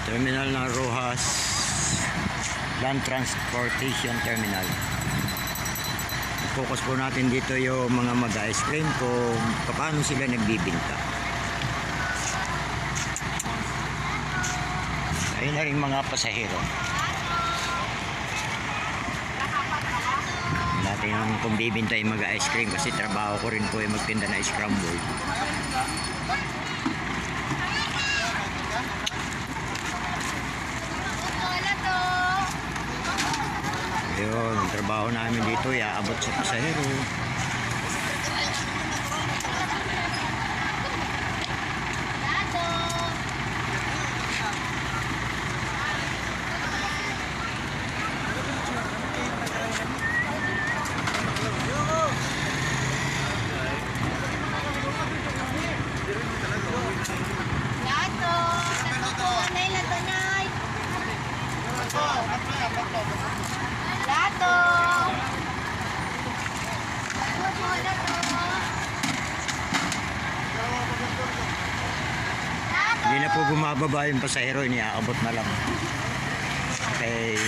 Terminal ng Rojas Land Transportation Terminal. Focus po natin dito yung mga mag-ice cream kung paano sila nagbibinta. Ayun na rin mga pasahero. Natin yung kung bibinta yung mag-ice cream kasi trabaho ko rin po yung magtinda na scramble. Ayun, ang trabaho namin dito iaabot sa pasahero. Hindi na po bumababa yung pasahero, iniaabot na lang. Okay.